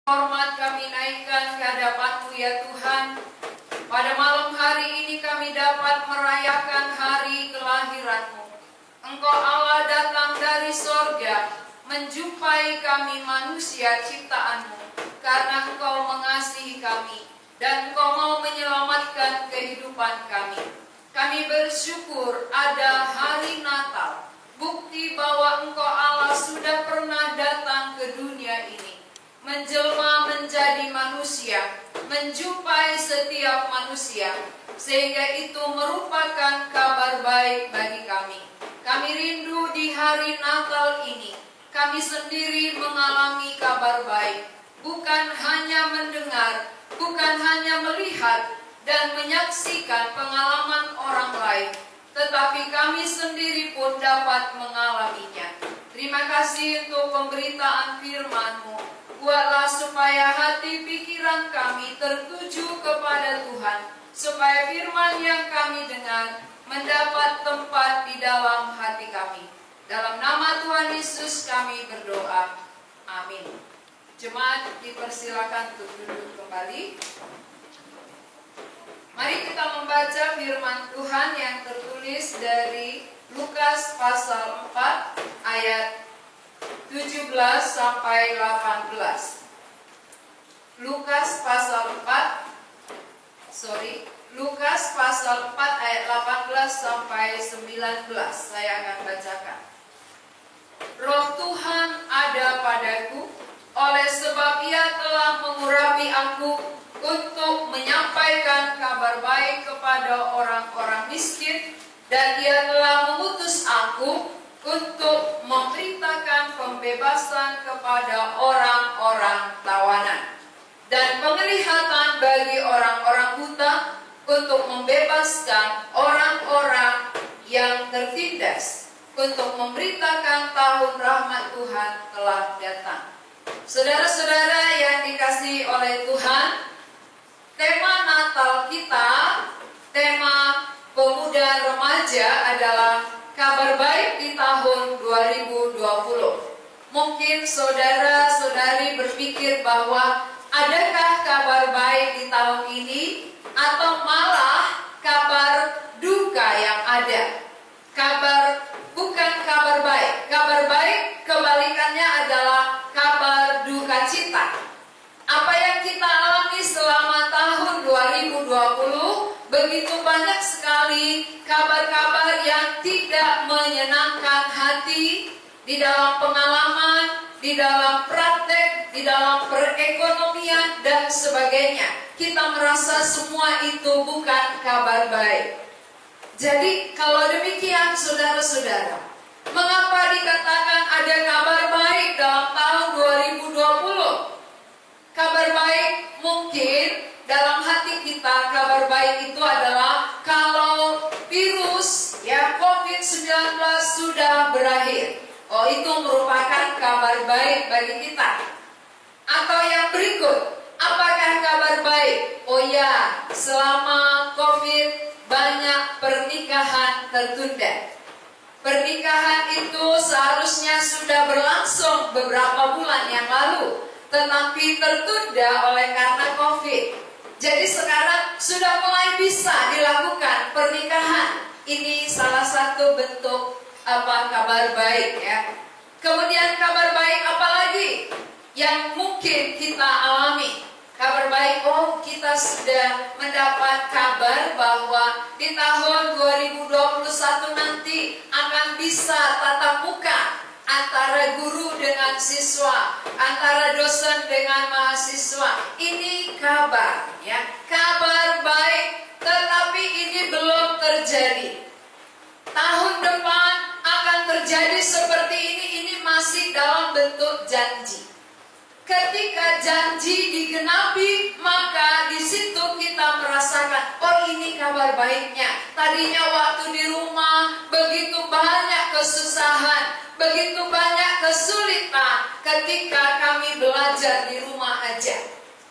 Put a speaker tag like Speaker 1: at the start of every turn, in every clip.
Speaker 1: Hormat kami naikkan ke hadapan-Mu ya Tuhan. Pada malam hari ini kami dapat merayakan hari kelahiran-Mu. Engkau Allah datang dari sorga, menjumpai kami manusia ciptaan-Mu, karena Engkau mengasihi kami, dan Engkau mau menyelamatkan kehidupan kami. Kami bersyukur ada hari Natal, bukti bahwa Engkau Allah sudah pernah datang ke dunia ini, menjelma menjadi manusia, menjumpai setiap manusia, sehingga itu merupakan kabar baik bagi kami. Kami rindu di hari Natal ini, kami sendiri mengalami kabar baik, bukan hanya mendengar, bukan hanya melihat dan menyaksikan pengalaman orang lain, tetapi kami sendiri pun dapat mengalaminya. Terima kasih untuk pemberitaan firman-Mu. Buatlah supaya hati pikiran kami tertuju kepada Tuhan, supaya firman yang kami dengar mendapat tempat di dalam hati kami. Dalam nama Tuhan Yesus kami berdoa. Amin. Jemaat dipersilakan untuk duduk kembali. Mari kita membaca firman Tuhan yang tertulis dari Lukas pasal 4 ayat 17 sampai 18. Lukas pasal 4 ayat 18 sampai 19. Saya akan bacakan. Roh Tuhan ada padaku, oleh sebab Ia telah mengurapi aku untuk menyampaikan kabar baik kepada orang-orang miskin, dan Ia telah mengutus aku untuk memberitakan pembebasan kepada orang-orang tawanan dan penglihatan bagi orang-orang buta, untuk membebaskan orang-orang yang tertindas, untuk memberitakan tahun rahmat Tuhan telah datang. Saudara-saudara yang dikasihi oleh Tuhan, tema Natal kita, tema pemuda remaja adalah kabar baik di tahun 2020. Mungkin saudara-saudari berpikir bahwa adakah kabar baik di tahun ini, atau malah kabar duka yang ada. Bukan kabar baik. Kabar baik kebalikannya adalah kabar duka cita. Apa yang kita alami selama tahun 2020, begitu banyak sekali kabar-kabar yang tidak menyenangkan hati di dalam pengalaman, di dalam praktek, di dalam perekonomian, dan sebagainya. Kita merasa semua itu bukan kabar baik. Jadi kalau demikian saudara-saudara, mengapa dikatakan ada kabar baik dalam tahun 2020? Kabar baik mungkin dalam hati kita, kabar baik itu adalah kalau virus COVID-19 sudah berakhir. Oh, itu merupakan kabar baik bagi kita. Atau yang berikut, apakah kabar baik? Oh ya, selama COVID banyak pernikahan tertunda. Pernikahan itu seharusnya sudah berlangsung beberapa bulan yang lalu, tetapi tertunda oleh karena COVID. Jadi sekarang sudah mulai bisa dilakukan pernikahan. Ini salah satu bentuk kabar baik ya. Kemudian kabar baik apa lagi yang mungkin kita alami? Kabar baik, kita sudah mendapat kabar bahwa di tahun 2021 nanti akan bisa tatap muka antara guru dengan siswa, antara dosen dengan mahasiswa. Ini kabar ya, kabar baik, tetapi ini belum terjadi. Tahun depan akan terjadi seperti ini masih dalam bentuk janji. Ketika janji digenapi, maka di situ kita merasakan, ini kabar baiknya. Tadinya waktu di rumah begitu banyak kesusahan, begitu banyak kesulitan ketika kami belajar di rumah aja.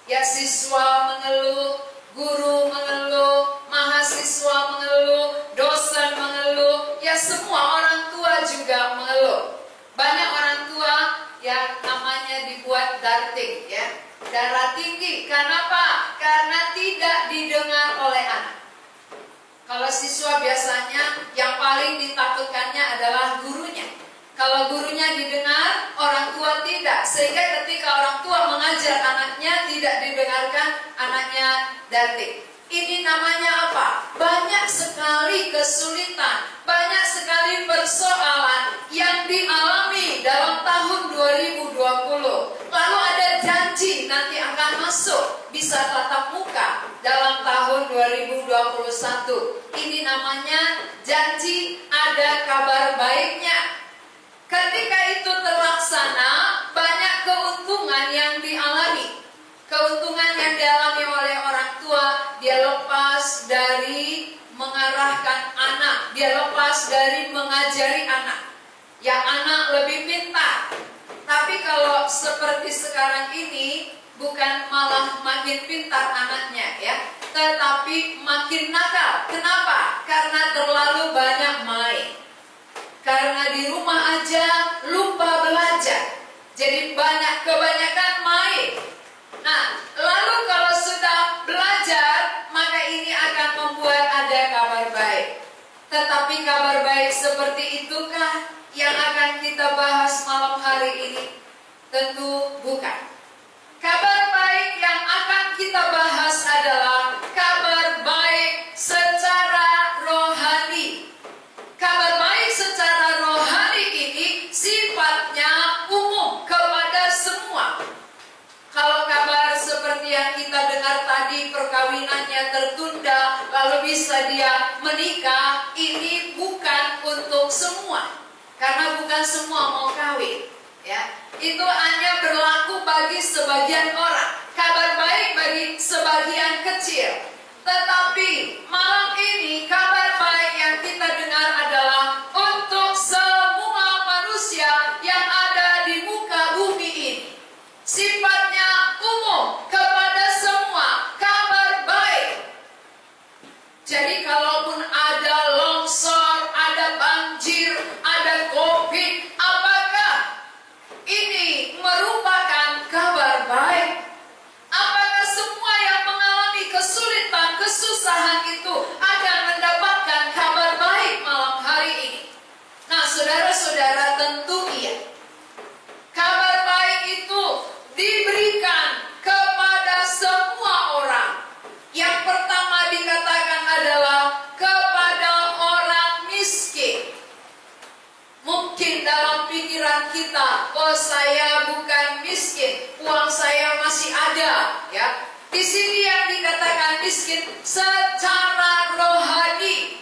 Speaker 1: Ya, siswa mengeluh, guru mengeluh, mahasiswa mengeluh, dosen mengeluh, ya semua orang tua juga mengeluh. Banyak orang tua yang namanya dibuat darting ya. darah tinggi. Kenapa? Karena tidak didengar oleh anak. Kalau siswa biasanya yang paling ditakutkannya adalah gurunya. Kalau gurunya didengar, orang tua tidak. Sehingga ketika orang tua mengajar anaknya tidak didengarkan, anaknya darting. Ini namanya apa? Banyak sekali kesulitan, banyak sekali persoalan yang dialami dalam tahun 2020. Lalu ada janji nanti akan masuk bisa tatap muka dalam tahun 2021. Ini namanya janji, ada kabar baiknya. Ketika itu terlaksana, banyak keuntungan yang dialami. Keuntungan yang dialami oleh orang tua, dia lepas dari mengarahkan anak, dia lepas dari mengajari anak. Yang anak lebih pintar. Tapi kalau seperti sekarang ini, bukan malah makin pintar anaknya ya, tetapi makin nakal. Kenapa? Karena terlalu banyak main. Karena di rumah aja lupa belajar. Jadi kebanyakan main. Nah, lalu kalau sudah belajar, maka ini akan membuat ada kabar baik. Tetapi kabar baik seperti itukah yang akan kita bahas malam hari ini? Tentu bukan. Kabar baik yang akan kita bahas adalah kabar baik secara rohani. Kabar baik secara rohani ini sifatnya umum kepada semua. Kalau kabar seperti yang kita dengar tadi, perkawinannya tertunda, lalu bisa dia menikah, ini bukan untuk semua. Karena bukan semua mau kawin. Ya, itu hanya berlaku bagi sebagian orang. Kabar baik bagi sebagian kecil. Tetapi malam ini kabar baik yang kita dengar adalah untuk semua manusia yang ada di muka bumi ini. Sifatnya umum kepada semua, kabar baik. Jadi kalaupun ada longsor, ada banjir, ada COVID, apakah ini merupakan kabar baik? Apakah semua yang mengalami kesulitan, kesusahan itu akan mendapatkan kabar baik malam hari ini? Nah, saudara-saudara, tentu iya. Kabar baik itu diberikan kepada semua orang. Yang pertama dikatakan adalah kepada orang miskin. Mungkin dalam pikiran kita, oh saya bukan miskin, uang saya masih ada, ya. Di sini yang dikatakan miskin secara rohani.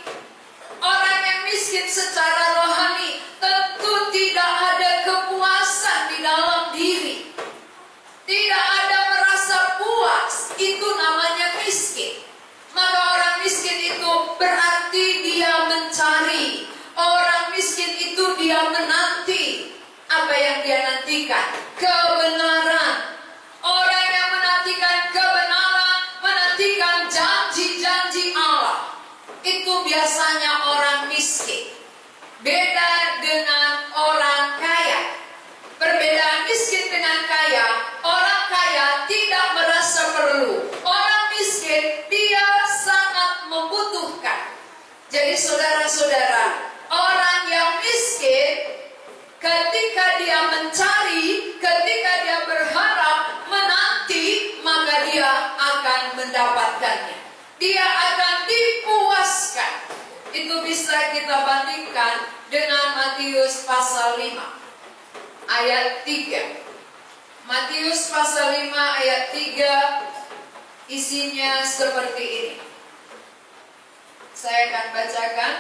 Speaker 1: Orang yang miskin secara rohani tentu tidak ada kepuasan di dalam diri. Tidak ada merasa puas, itu namanya miskin. Maka orang miskin itu berarti dia mencari. Orang miskin itu dia menanti. Apa yang dia nantikan? Kebenaran. Orang yang menantikan kebenaran, menantikan janji-janji Allah, itu biasanya orang miskin. Beda dengan orang kaya. Perbedaan miskin dengan kaya, orang kaya tidak merasa perlu. Orang miskin, dia sangat membutuhkan. Jadi saudara-saudara, orang yang miskin, ketika dia mencari, ketika dia berharap, menanti, maka dia akan mendapatkannya. Dia akan dipuaskan. Itu bisa kita bandingkan dengan Matius pasal 5. Ayat 3. Matius pasal 5 ayat 3 isinya seperti ini. Saya akan bacakan.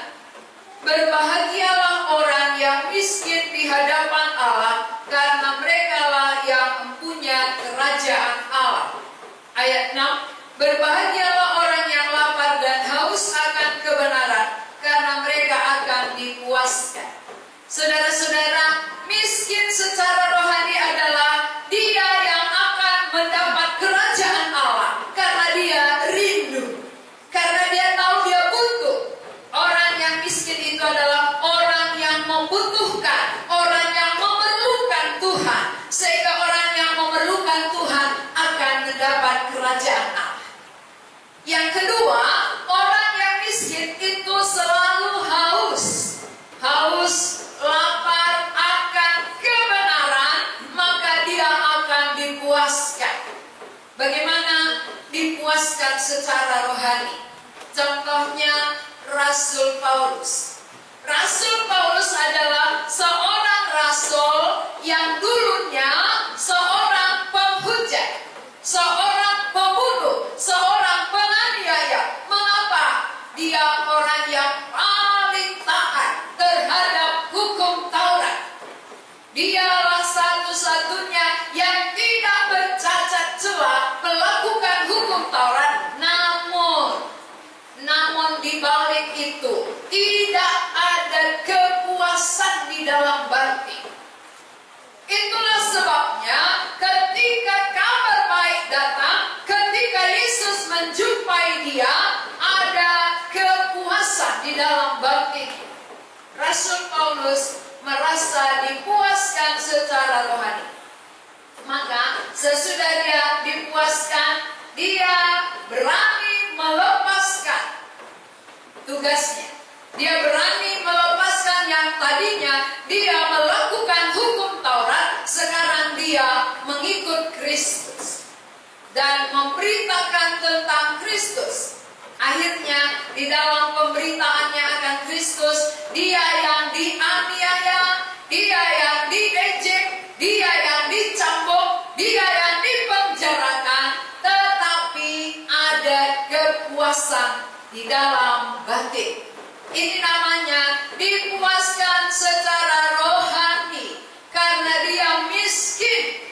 Speaker 1: Berbahagialah orang yang miskin di hadapan Allah, karena merekalah yang mempunyai kerajaan Allah. Ayat 6. Berbahagialah orang yang lapar dan haus akan kebenaran, karena mereka akan dipuaskan. Saudara-saudara, miskin secara rohani adalah dia yang akan mendapat kerajaan Allah karena dia rindu, karena dia tahu dia butuh. Orang yang miskin itu adalah orang yang membutuhkan, orang yang memerlukan Tuhan, sehingga orang yang memerlukan Tuhan akan Yang kedua, orang yang miskin itu selalu haus. Haus, lapar akan kebenaran, maka dia akan dipuaskan. Bagaimana dipuaskan secara rohani? Contohnya Rasul Paulus. Rasul Paulus adalah seorang rasul yang dulunya seorang penghujat, seorang pembunuh, seorang penganiaya. Mengapa? Dia orang yang paling taat terhadap hukum Taurat. Dialah satu-satunya yang tidak bercacat celah melakukan hukum Taurat. Namun di balik itu tidak ada kepuasan di dalam batin. Itulah sebabnya ketika kabar baik datang, ketika Yesus menjumpai dia, ada kepuasan di dalam batin. Rasul Paulus merasa dipuaskan secara rohani. Maka sesudah dia dipuaskan, dia berani melepaskan tugasnya. Dia berani melepaskan yang tadinya dia melakukan hukum Taurat, sekarang dia mengikut Kristus dan memberitakan tentang Kristus. Akhirnya di dalam pemberitaannya akan Kristus, dia yang dianiaya, dia yang diejek, dia yang dicambuk, dia yang dipenjarakan, tetapi ada kepuasan di dalam batin. Ini namanya dipuaskan secara rohani karena dia miskin.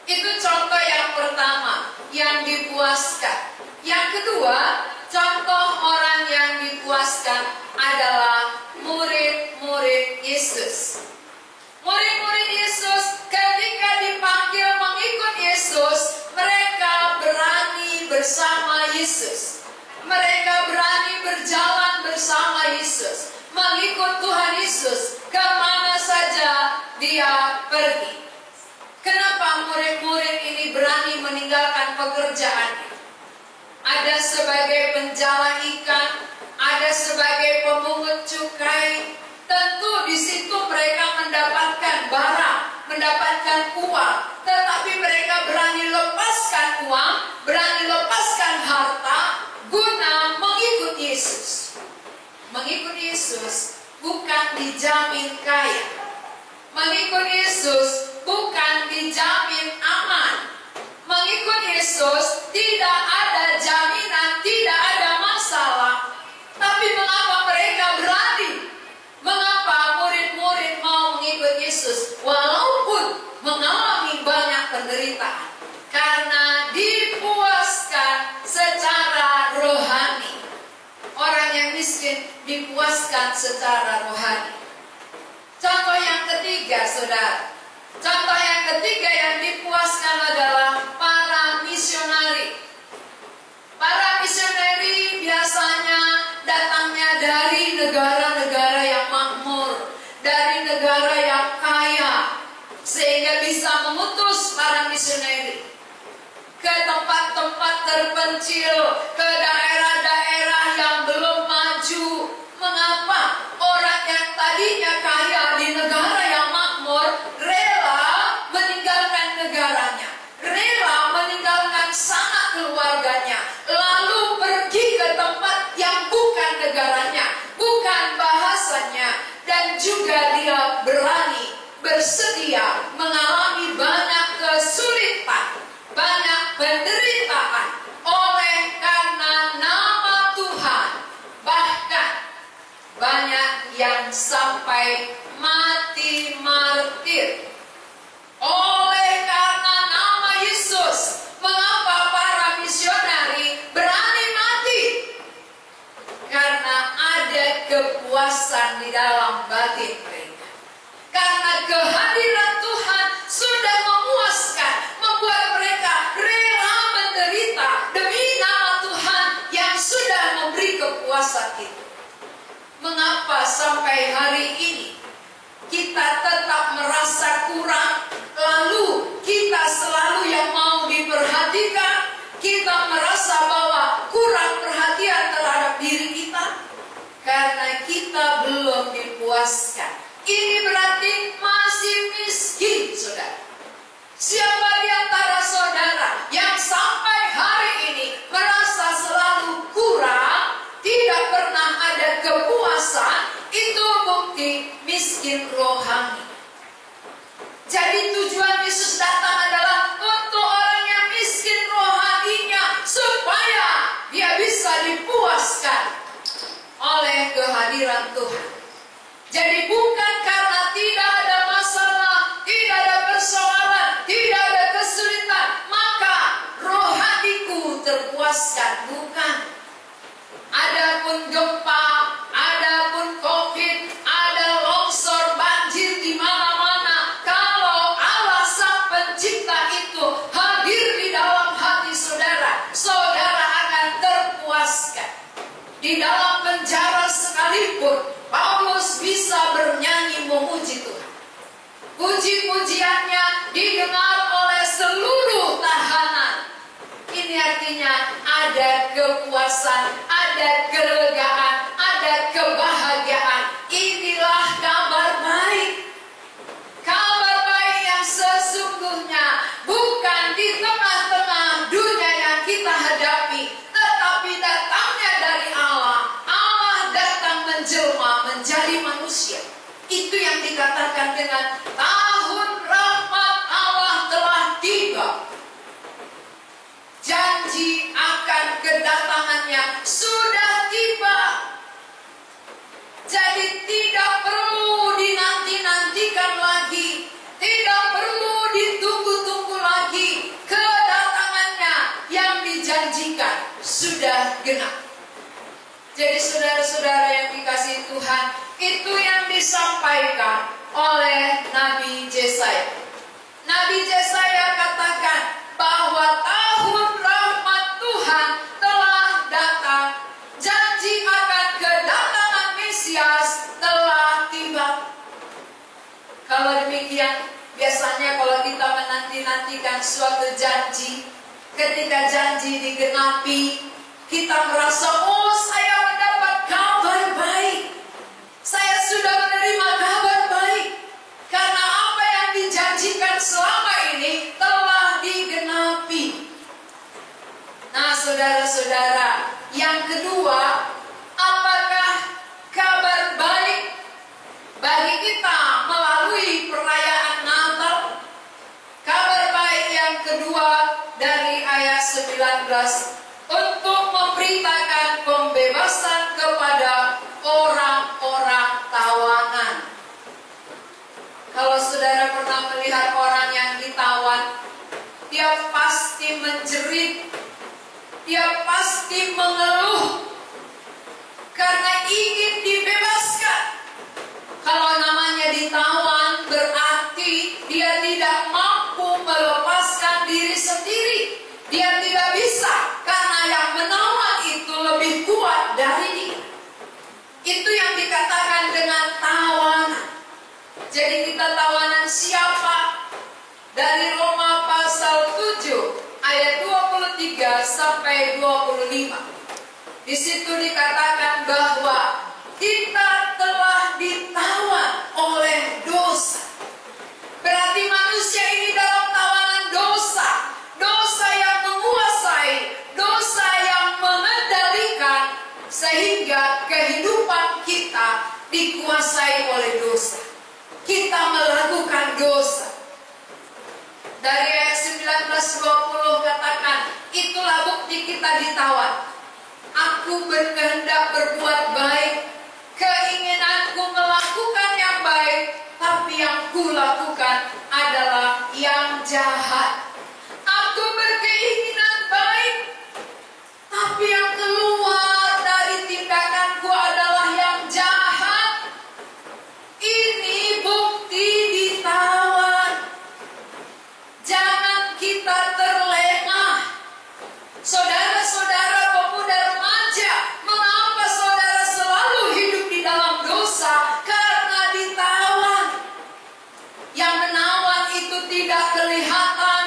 Speaker 1: Itu contoh yang pertama, yang dipuaskan. Yang kedua, contoh orang yang dipuaskan adalah murid-murid Yesus. Murid-murid Yesus ketika dipanggil mengikut Yesus, mereka berani bersama Yesus. Mereka berani berjalan bersama Yesus, mengikut Tuhan Yesus kemana saja dia pergi. Kenapa murid-murid ini berani meninggalkan pekerjaannya? Ada sebagai penjala ikan, ada sebagai pemungut cukai. Tentu di situ mereka mendapatkan barang, mendapatkan uang, tetapi mereka berani lepaskan uang, berani lepaskan harta guna mengikut Yesus. Mengikut Yesus bukan dijamin kaya. Mengikut Yesus bukan dijamin aman. Mengikut Yesus tidak ada jaminan, tidak ada masalah. Tapi mengapa mereka berani? Mengapa murid-murid mau mengikut Yesus walaupun mengalami banyak penderitaan? Karena dipuaskan secara rohani. Orang yang miskin dipuaskan secara rohani. Contoh yang ketiga, saudara. Contoh yang ketiga yang dipuaskan adalah para misionari. Para misionari biasanya datangnya dari negara-negara yang makmur, dari negara yang kaya, sehingga bisa mengutus para misionari ke tempat-tempat terpencil, ke daerah-daerah yang belum maju. Mengapa orang yang tadinya kaya di negara yang makmur rela meninggalkan negaranya, rela meninggalkan sanak keluarganya, lalu pergi ke tempat yang bukan negaranya, bukan bahasanya, dan juga dia berani bersedia mengalami banyak kesulitan, banyak penderitaan oleh karena nama Tuhan. Bahkan banyak yang sampai mati martir oleh karena nama Yesus. Mengapa para misionari berani mati? Karena ada kepuasan di dalam batin mereka. Karena kehadiran Tuhan sudah memuaskan, membuat mereka rela menderita demi nama Tuhan yang sudah memberi kepuasan itu. Mengapa sampai hari ini kita tetap merasa kurang, lalu kita selalu yang mau diperhatikan, kita merasa bahwa kehadiran Tuhan. Jadi bukan karena tidak ada masalah, tidak ada persoalan, tidak ada kesulitan, maka rohaniku terpuaskan. Bukan. Adapun gempa, adapun COVID, ada longsor, banjir di mana-mana. Kalau Allah Sang Pencipta itu hadir di dalam hati saudara, saudara akan terpuaskan. Di dalam penjara sekalipun, Paulus bisa bernyanyi memuji Tuhan. Puji-pujiannya didengar oleh seluruh tahanan. Ini artinya ada kepuasan, ada kelegaan, ada kebahagiaan. Inilah kabar baik. Kabar baik yang sesungguhnya bukan di tengah-tengah dunia yang kita hadapi, tetapi datangnya dari Allah. Allah datang menjelma menjadi manusia. Itu yang dikatakan dengan tahun rahmat Allah telah tiba. Janji akan kedatangannya sudah tiba. Jadi tidak perlu dinanti-nantikan lagi, tidak perlu ditunggu-tunggu lagi. Kedatangannya yang dijanjikan sudah genap. Jadi saudara-saudara yang dikasihi Tuhan, itu yang disampaikan oleh Nabi Yesaya. Nabi Yesaya katakan bahwa tahun rahmat Tuhan telah datang. Janji akan kedatangan Mesias telah tiba. Kalau demikian, biasanya kalau kita menanti-nantikan suatu janji, ketika janji digenapi, kita merasa, oh saya mendapat kabar baik. Saya sudah menerima kabar baik. Karena apa yang dijanjikan selama ini telah digenapi. Nah saudara-saudara, yang kedua, apakah kabar baik bagi kita melalui perayaan Natal? Kabar baik yang kedua dari ayat 19, untuk memberitakan pembebasan kepada orang-orang tawanan. Kalau saudara pernah melihat orang yang ditawan, dia pasti menjerit, dia pasti mengeluh karena ingin dibebaskan. Kalau namanya ditawan, berarti dia tidak mampu melepaskan diri sendiri. Dia tidak bisa, karena yang menawan itu lebih kuat dari dia. Itu yang dikatakan dengan tawanan. Jadi kita tawanan siapa? Dari Roma pasal 7 ayat 23 sampai 25. Di situ dikatakan bahwa kita telah ditawan oleh dosa. Berarti manusia ini dalam tawanan dosa. Dosa yang menguasai, dosa yang mengendalikan, sehingga kehidupan kita dikuasai oleh dosa. Kita melakukan dosa. Dari ayat 19-20 katakan, itulah bukti kita ditawan. Aku berkehendak berbuat baik, keinginanku melakukan yang baik, tapi yang kulakukan adalah yang jahat. Aku berkeinginan baik, tapi yang keluar dari tindakanku adalah yang jahat. Ini bukti ditawan. Jangan kita terlena. Saudara-saudara pemuda remaja, mengapa saudara selalu hidup di dalam dosa? Karena ditawan. Yang menawan itu tidak kelihatan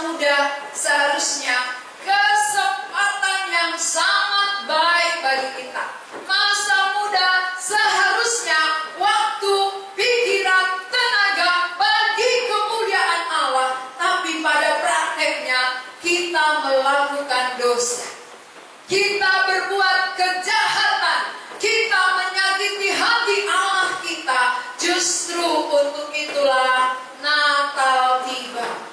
Speaker 1: muda seharusnya kesempatan yang sangat baik bagi kita. Masa muda seharusnya waktu, pikiran, tenaga bagi kemuliaan Allah. Tapi pada prakteknya kita melakukan dosa. Kita berbuat kejahatan. Kita menyakiti hati Allah kita. Justru untuk itulah Natal tiba.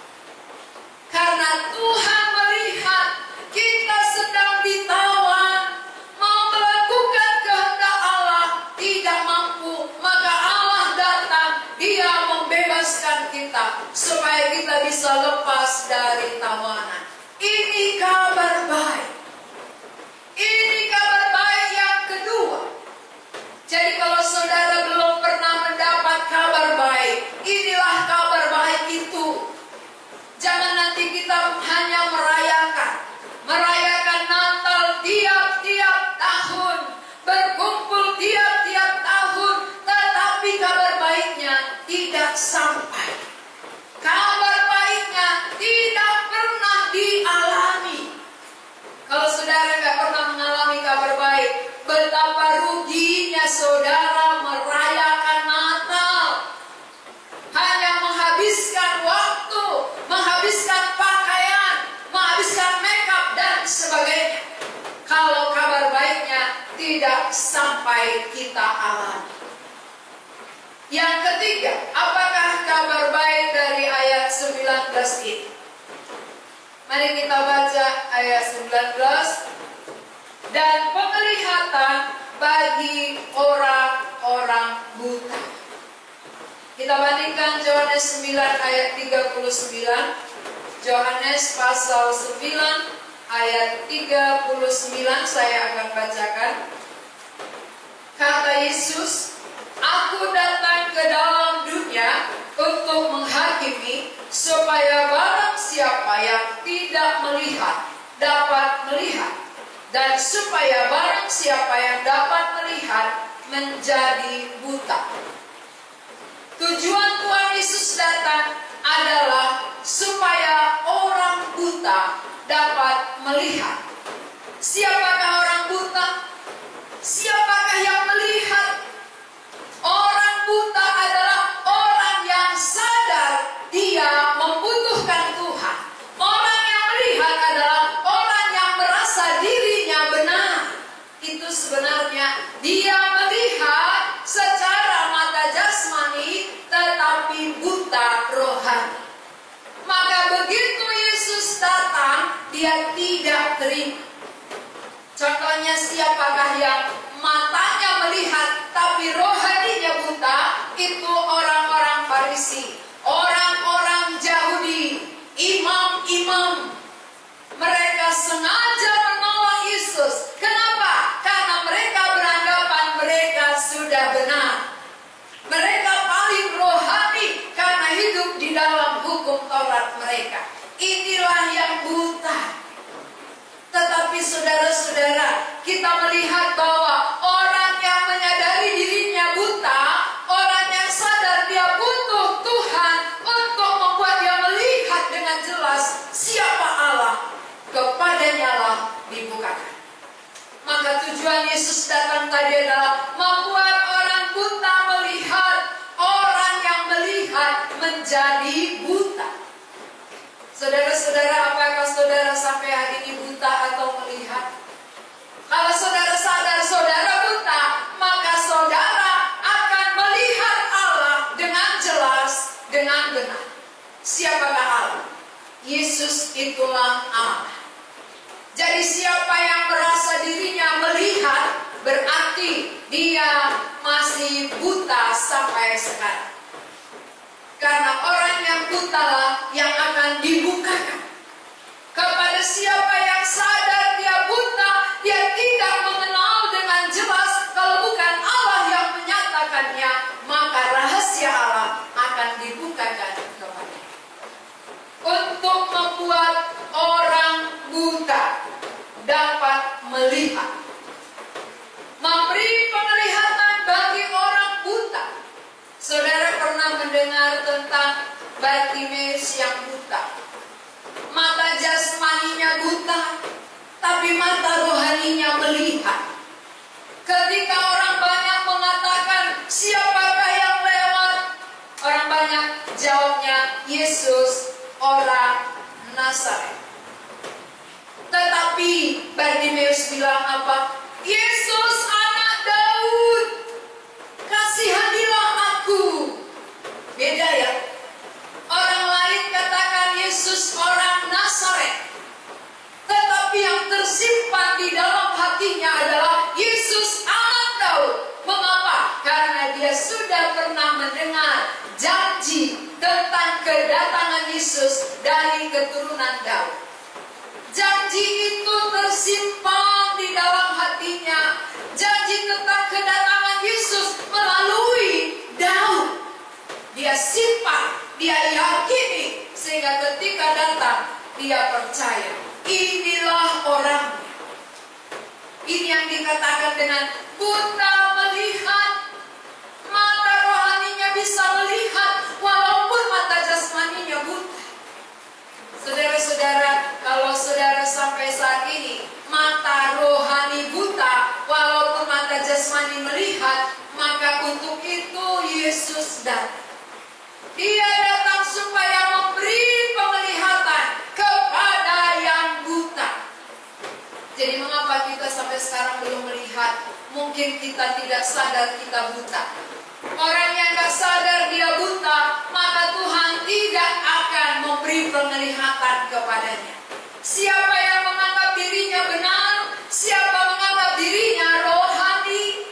Speaker 1: Karena Tuhan melihat kita sedang ditawan, mau melakukan kehendak Allah, tidak mampu, maka Allah datang, Dia membebaskan kita, supaya kita bisa lepas dari tawanan. Ini kabar baik. Ini kabar baik yang kedua. Jadi kalau saudara belum pernah mendapat kabar baik, inilah kabar baik itu. Jangan nanti kita hanya merayakan Natal tiap-tiap tahun, berkumpul tiap-tiap tahun, tetapi kabar baiknya tidak sampai. Kabar baiknya tidak pernah dialami. Kalau saudara nggak pernah mengalami kabar baik, betapa ruginya saudara merayakan Natal. Hanya menghabiskan waktu, menghabiskan pakaian, menghabiskan makeup dan sebagainya. Kalau kabar baiknya tidak sampai kita alami. Yang ketiga, apakah kabar baik dari ayat 19 ini? Mari kita baca ayat 19. Dan penglihatan bagi orang-orang buta. Kita bandingkan Yohanes 9 ayat 39. Yohanes pasal 9 ayat 39 saya akan bacakan. Kata Yesus, Aku datang ke dalam dunia untuk menghakimi, supaya barang siapa yang tidak melihat dapat melihat, dan supaya barang siapa yang dapat melihat menjadi buta. Tujuan Tuhan Yesus datang adalah supaya orang buta dapat melihat. Siapakah orang buta? Siapakah yang melihat? Orang buta adalah orang yang sadar dia membutuhkan Tuhan. Orang yang melihat adalah orang yang merasa dirinya benar. Itu sebenarnya dia melihat secara mata jasmani, tetapi buta rohani. Maka begitu Yesus datang, dia tidak terima. Contohnya, siapakah yang matanya melihat tapi rohaninya buta? Itu orang-orang Farisi, orang-orang Yahudi, imam-imam. Mereka sengaja menolak Yesus. Kenapa? Karena mereka beranggapan mereka sudah benar. Mereka paling rohani karena hidup di dalam hukum Taurat mereka. Inilah yang buta. Tetapi saudara-saudara, kita melihat bahwa orang yang menyadari dirinya buta, orang yang sadar dia butuh Tuhan untuk membuat dia melihat dengan jelas siapa Allah, kepadanya lah dibukakan. Maka tujuan Yesus datang tadi adalah membuat orang buta melihat, orang yang melihat menjadi buta. Saudara-saudara, apakah saudara sampai hari ini buta atau melihat? Kalau saudara sadar saudara buta, maka saudara akan melihat Allah dengan jelas, dengan benar. Siapakah Allah? Yesus itulah Allah. Jadi siapa yang merasa dirinya melihat, berarti dia masih buta sampai sekarang. Karena orang yang buta lah yang akan dibukakan. Kepada siapa yang sadar dia buta, dia tidak mengenal dengan jelas, kalau bukan Allah yang menyatakannya, maka rahasia Allah akan dibukakan kepadanya. Untuk membuat orang buta dapat melihat. Memberi penglihatan bagi orang buta. Saudara pernah mendengar tentang Bartimeus yang buta? rohaninya buta, tapi mata rohaninya melihat. Ketika orang banyak mengatakan, siapakah yang lewat? Orang banyak jawabnya, Yesus orang Nazaret. Tetapi Bartimeus bilang apa? Yesus anak Daud, kasihanilah aku. Beda ya. Orang lain katakan Yesus orang Nazaret, tetapi yang tersimpan di dalam hatinya adalah Yesus anak Daud. Mengapa? Karena dia sudah pernah mendengar janji tentang kedatangan Yesus dari keturunan Daud. Janji itu tersimpan di dalam hatinya. Janji tentang kedatangan Yesus melalui Daud. Dia simpan, dia yakini, sehingga ketika datang dia percaya. Inilah orangnya. Ini yang dikatakan dengan buta melihat. Mata rohaninya bisa melihat walaupun mata jasmaninya buta. Saudara-saudara, kalau saudara sampai saat ini mata rohani buta walaupun mata jasmani melihat, maka untuk itu Yesus datang. Dia datang supaya memberi penglihatan kepada yang buta. Jadi mengapa kita sampai sekarang belum melihat? Mungkin kita tidak sadar kita buta. Orang yang gak sadar dia buta, maka Tuhan tidak akan memberi penglihatan kepadanya. Siapa yang menganggap dirinya benar, siapa menganggap dirinya rohani,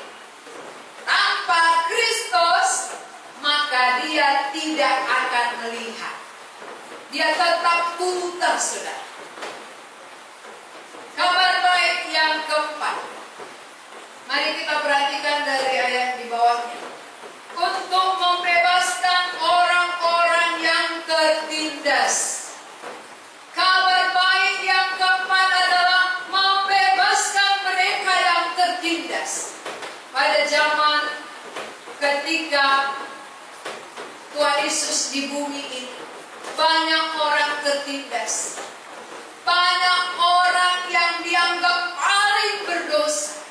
Speaker 1: tanpa Kristus, maka dia tidak akan melihat. Dia tetap buta, saudara. Kabar baik yang keempat. Mari kita perhatikan dari ayat di bawahnya. Untuk membebaskan orang-orang yang tertindas. Kabar baik yang keempat adalah membebaskan mereka yang tertindas. Pada zaman ketika Tuhan Yesus di bumi ini, banyak orang tertindas. Banyak orang yang dianggap paling berdosa.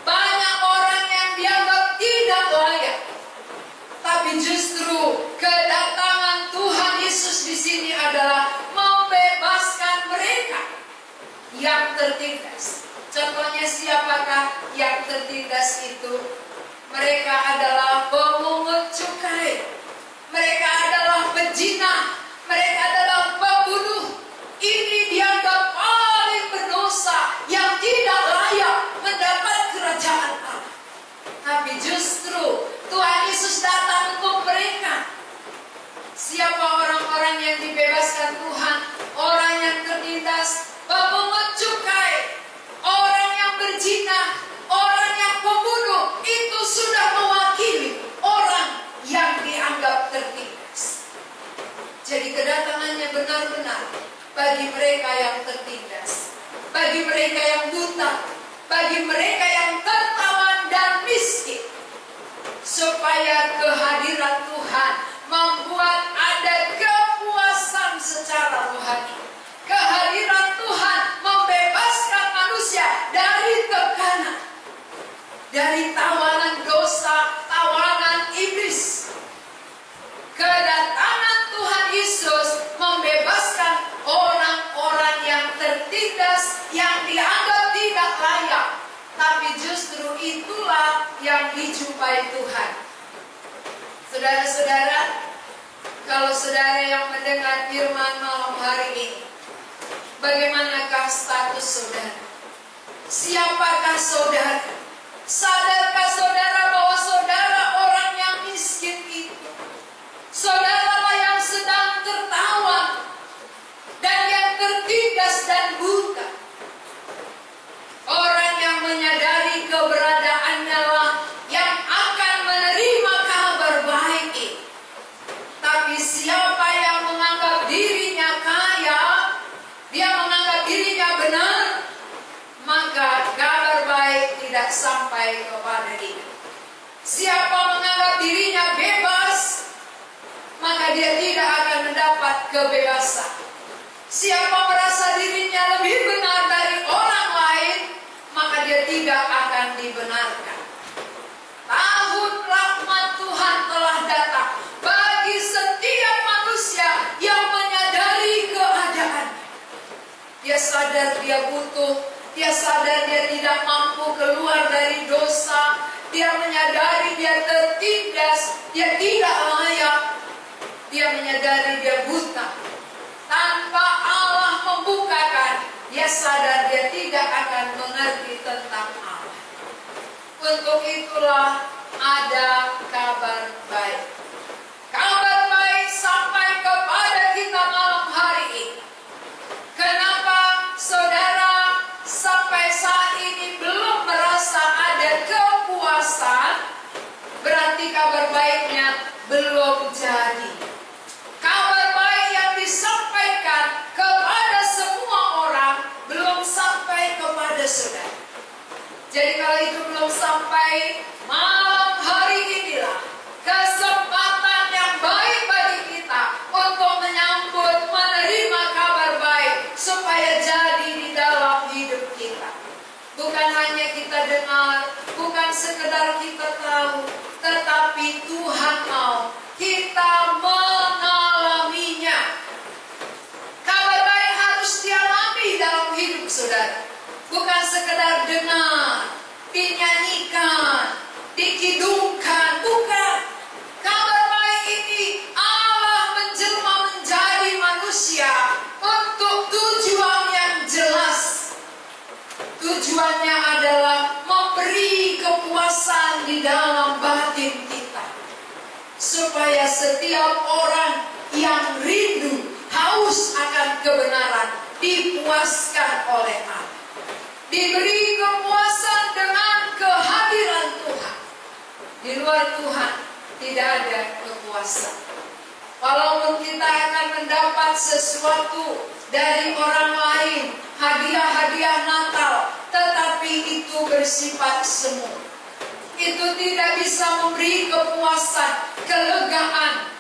Speaker 1: Banyak orang yang dianggap tidak layak. Tapi justru kedatangan Tuhan Yesus di sini adalah membebaskan mereka yang tertindas. Contohnya siapakah yang tertindas itu? Mereka adalah pemungut cukai. Mereka adalah pezina. Mereka adalah pembunuh. Ini dianggap paling berdosa yang tidak layak mendapat kerajaan Allah. Tapi justru Tuhan Yesus datang untuk mereka. Siapa orang-orang yang dibebaskan Tuhan? Orang yang tertindas, pemungut cukai, orang yang berzina, orang yang pembunuh. Itu sudah mewakili orang yang dianggap tertindas. Jadi kedatangannya benar-benar bagi mereka yang tertindas, bagi mereka yang buta, bagi mereka yang tertawan dan miskin, supaya kehadiran Tuhan membuat ada kepuasan secara rohani. Kehadiran Tuhan membebaskan manusia dari tekanan, dari tawanan dosa, tawanan iblis. Kedatangan Tuhan Yesus membebaskan orang-orang yang tertindas, yang dianggap tidak layak. Tapi justru itulah yang dijumpai Tuhan. Saudara-saudara, kalau saudara yang mendengar firman malam hari ini, bagaimanakah status saudara? Siapakah saudara? Sadarkah saudara bahwa saudara orang yang miskin itu? Saudaralah yang sedang tertawan dan yang tertindas dan buta. Orang yang menyadari keberadaannya lah yang akan menerima kabar baik ini. Tapi siapa yang menganggap dirinya kaya, dia menganggap dirinya benar, maka kabar baik tidak sampai kepada dia. Siapa menganggap dirinya bebas, maka dia tidak akan mendapat kebebasan. Siapa merasa dirinya lebih benar dari orang lain, maka dia tidak akan dibenarkan. Tahun rahmat Tuhan telah datang bagi setiap manusia yang menyadari keadaan. Dia sadar dia butuh, dia sadar dia tidak mampu keluar dari dosa, dia menyadari dia tertindas, dia tidak layak, dia menyadari dia buta. Tanpa Allah membukakan, dia sadar dia tidak akan mengerti tentang Allah. Untuk itulah ada kabar baik. Kabar baik sampai kepada kita malam hari ini. Kenapa saudara sampai saat ini belum merasa ada kepuasan? Berarti kabar baiknya belum jadi. Kabar baik yang disampaikan kepada semua orang belum sampai kepada saudara. Jadi kalau itu belum sampai, malam hari inilah kesempatan yang baik bagi kita untuk menyambut, menerima kabar baik supaya jadi di dalam hidup kita. Bukan hanya kita dengar, bukan sekedar kita tahu, tetapi Tuhan mau kita mengalaminya. Kabar baik harus dialami dalam hidup saudara. Bukan sekedar dengar, dinyanyikan, dikidungkan, bukan. Kabar baik ini Allah menjelma menjadi manusia untuk tujuan yang jelas. Tujuannya adalah memberi kepuasan di dalam batin kita, supaya setiap orang yang rindu, haus akan kebenaran dipuaskan oleh Allah. Diberi kepuasan dengan kehadiran Tuhan. Di luar Tuhan tidak ada kepuasan. Walaupun kita akan mendapat sesuatu dari orang lain, hadiah-hadiah Natal, tetapi itu bersifat semu. Itu tidak bisa memberi kepuasan, kelegaan,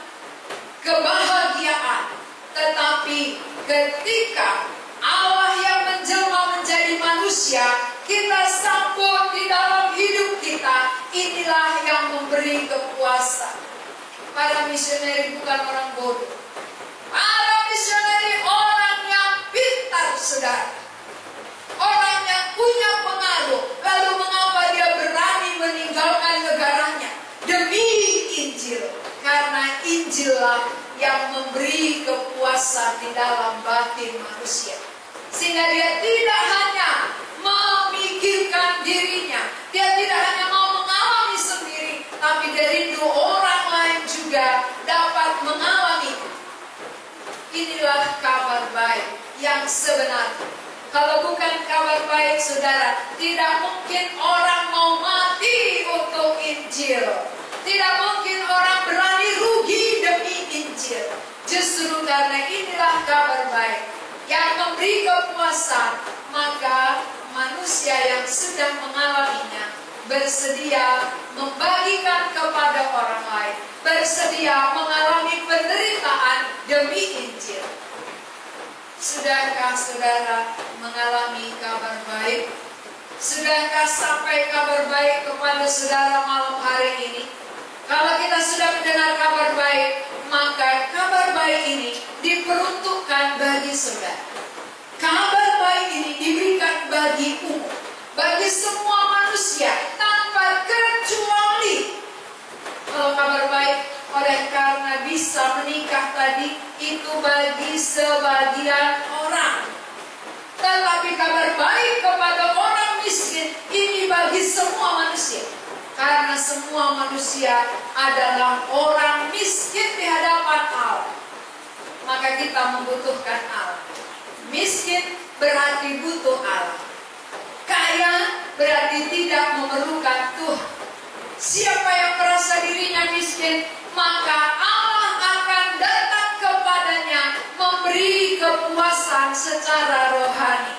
Speaker 1: kebahagiaan. Tetapi ketika Allah yang menjelma menjadi manusia, kita sambut di dalam hidup kita, inilah yang memberi kepuasan. Para misioneri bukan orang bodoh. Para misioneri orang yang pintar, saudara. Orang yang punya pengaruh. Lalu mengapa dia berani meninggalkan negaranya demi Injil? Karena Injillah yang memberi kepuasan di dalam batin manusia. Sehingga dia tidak hanya memikirkan dirinya, dia tidak hanya mau mengalami sendiri, tapi dia rindu orang lain juga dapat mengalami. Inilah kabar baik yang sebenarnya. Kalau bukan kabar baik, saudara, tidak mungkin orang mau mati untuk Injil. Tidak mungkin orang berani rugi demi Injil. Justru karena inilah kabar baik yang memberi kepuasan, maka manusia yang sedang mengalaminya bersedia membagikan kepada orang lain, bersedia mengalami penderitaan demi Injil. Sudahkah saudara mengalami kabar baik? Sudahkah sampai kabar baik kepada saudara malam hari ini? Kalau kita sudah mendengar kabar baik, maka kabar baik ini diperuntukkan bagi saudara. Kabar baik ini diberikan bagi umum, bagi semua manusia tanpa kecuali. Kalau kabar baik oleh karena bisa menikah tadi, itu bagi sebagian orang. Tetapi kabar baik kepada orang miskin ini bagi semua manusia. Karena semua manusia adalah orang miskin di hadapan Allah. Maka kita membutuhkan Allah. Miskin berarti butuh Allah. Kaya berarti tidak memerlukan Tuhan. Siapa yang merasa dirinya miskin, maka Allah akan datang kepadanya memberi kepuasan secara rohani.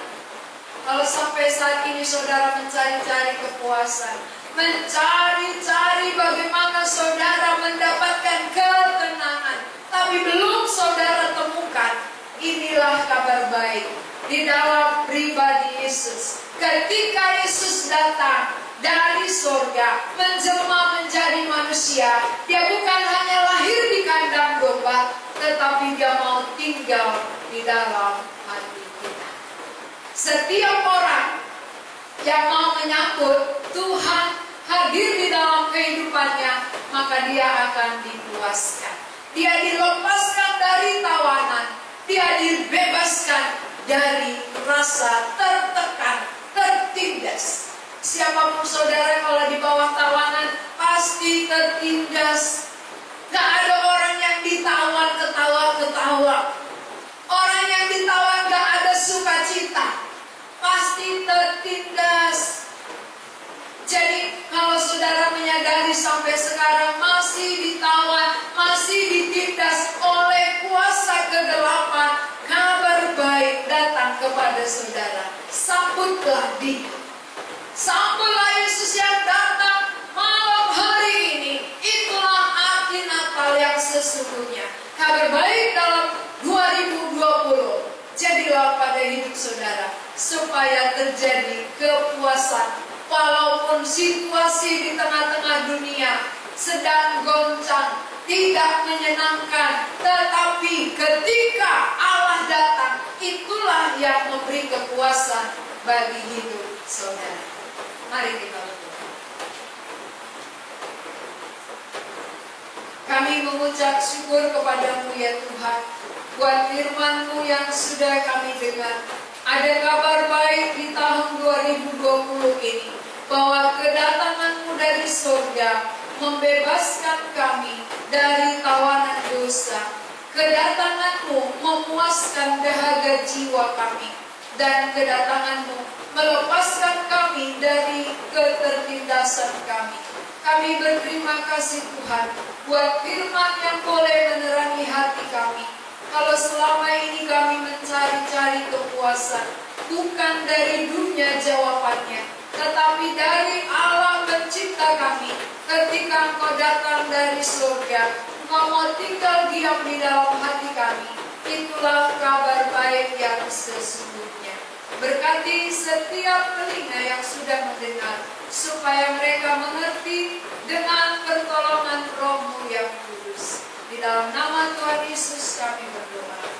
Speaker 1: Kalau sampai saat ini saudara mencari-cari kepuasan, mencari-cari bagaimana saudara mendapatkan ketenangan, tapi belum saudara temukan, inilah kabar kabar baik di dalam pribadi Yesus. Ketika Yesus datang dari surga menjelma menjadi manusia, dia bukan hanya lahir di kandang domba, tetapi dia mau tinggal di dalam hati kita. Setiap orang yang mau menyambut Tuhan hadir di dalam kehidupannya, maka dia akan dipuaskan. Dia dilepaskan dari tawanan, dia dibebaskan dari rasa tertekan, tertindas. Siapapun saudara kalau di bawah tawanan pasti tertindas. Gak ada orang yang ditawan ketawa-ketawa. Orang yang ditawan gak ada sukacita, pasti tertindas. Jadi kalau saudara menyadari sampai sekarang masih ditawan, masih ditindas oleh kuasa kegelapan, kabar baik datang kepada saudara. Sambutlah dia. Sambutlah Yesus yang datang malam hari ini. Itulah arti Natal yang sesungguhnya. Kabar baik dalam 2020. Jadilah pada hidup saudara, supaya terjadi kepuasan. Walaupun situasi di tengah-tengah dunia sedang goncang, tidak menyenangkan, tetapi ketika Allah datang, itulah yang memberi kepuasan bagi hidup saudara. Mari kita berdoa. Kami mengucap syukur kepadamu ya Tuhan, buat firman-Mu yang sudah kami dengar. Ada kabar baik di tahun 2020 ini, bahwa kedatangan-Mu dari surga membebaskan kami dari tawanan dosa. Kedatangan-Mu memuaskan dahaga jiwa kami, dan kedatangan-Mu melepaskan kami dari ketertindasan kami. Kami berterima kasih Tuhan buat firman yang boleh menerangi hati kami. Kalau selama ini kami mencari-cari kepuasan, bukan dari dunia jawabannya, tetapi dari Allah pencipta kami. Ketika Engkau datang dari surga, Engkau mau tinggal diam di dalam hati kami. Itulah kabar baik yang sesungguhnya. Berkati setiap telinga yang sudah mendengar, supaya mereka mengerti dengan pertolongan Roh-Mu yang kudus. Di dalam nama Tuhan Yesus kami berdoa.